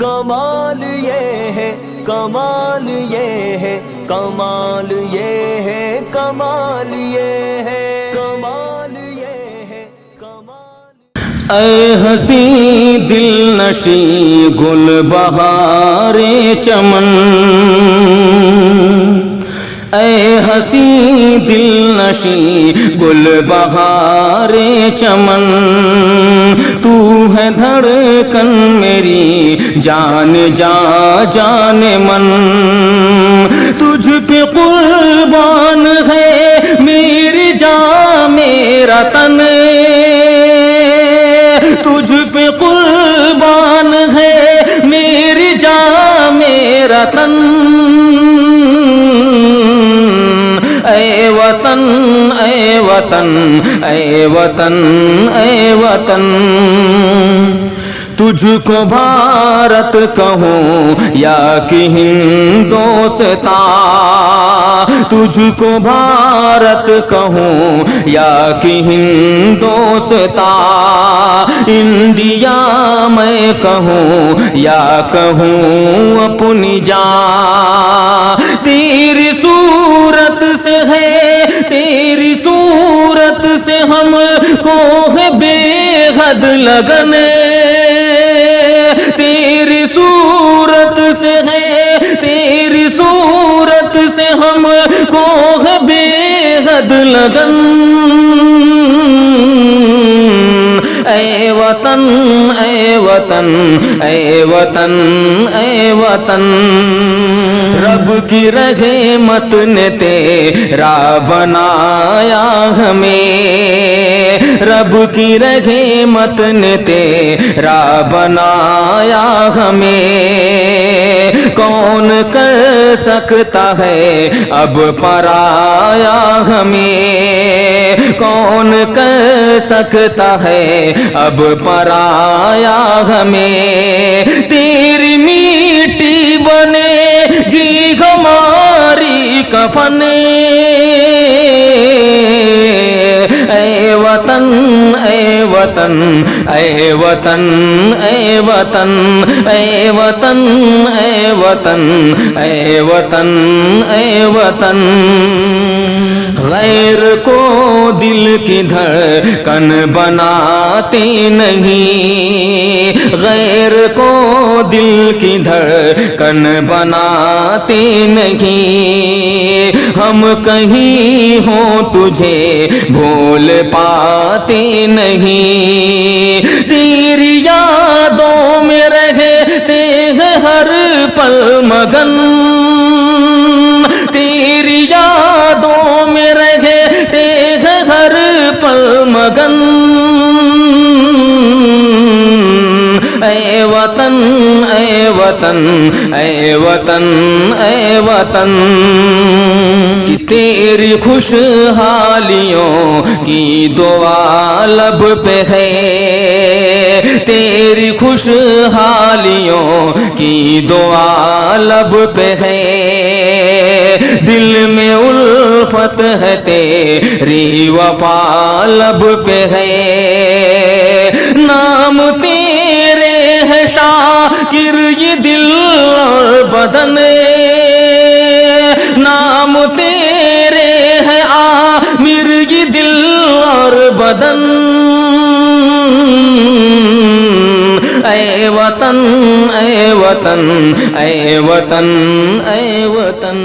کمال یہ ہے کمال یہ ہے کمال یہ ہے کمال یہ ہے کمال یہ ہے کمال۔ اے حسین دل نشیں گل بہار چمن، اے حسین دل نشیں گل بہار چمن، تو ہے دھڑکن میری جان جا جان من، تجھ پہ قربان ہے میری جان میرا تن، تجھ پہ قربان ہے میری جان میرا تن، اے وطن اے وطن اے وطن اے وطن، تجھ کو بھارت کہوں یا کہ ہندوستان، تجھ کو بھارت کہوں یا کہ ہندوستان، انڈیا میں کہوں یا کہوں اپنی جان، تیری صورت سے ہے تیری صورت سے ہم کو ہے بے حد لگن، تیری صورت سے ہے تیری صورت سے ہم کو ہے بے حد لگن، اے وطن اے وطن اے وطن اے وطن، رب کی رحمت نے تیرا بنایا ہمیں، رب کی رحمت نے تیرا بنایا ہمیں، کون کر سکتا ہے اب پرایا ہمیں، کون کر سکتا ہے اب پرایا ہمیں، تیری میٹی بنے گی ہماری کفن، اے وطن اے وطن اے وطن اے وطن اے وطن اے وطن اے وطن اے وطن، غیر کو دل کی دھڑکن بناتے نہیں، غیر کو دل کی دھڑکن بناتے نہیں، ہم کہیں ہوں تجھے بھول پاتے نہیں، تیری یادوں میں رہتے ہیں ہر پل مگن، تیری یادوں میں رہتے ہیں ہر پل مگن، اے وطن اے وطن اے وطن اے وطن، کہ تیری خوشحالیوں کی دعا لب پہ ہے، تیری خوشحالیوں کی دعا لب پہ ہے، دل میں الفت ہے تیری وفا لب پہ ہے، نام تیرے ہے شاکر یہ دل اور بدن، نام تیرے ہے عامر یہ دل اور بدن، اے وطن اے وطن اے وطن اے وطن۔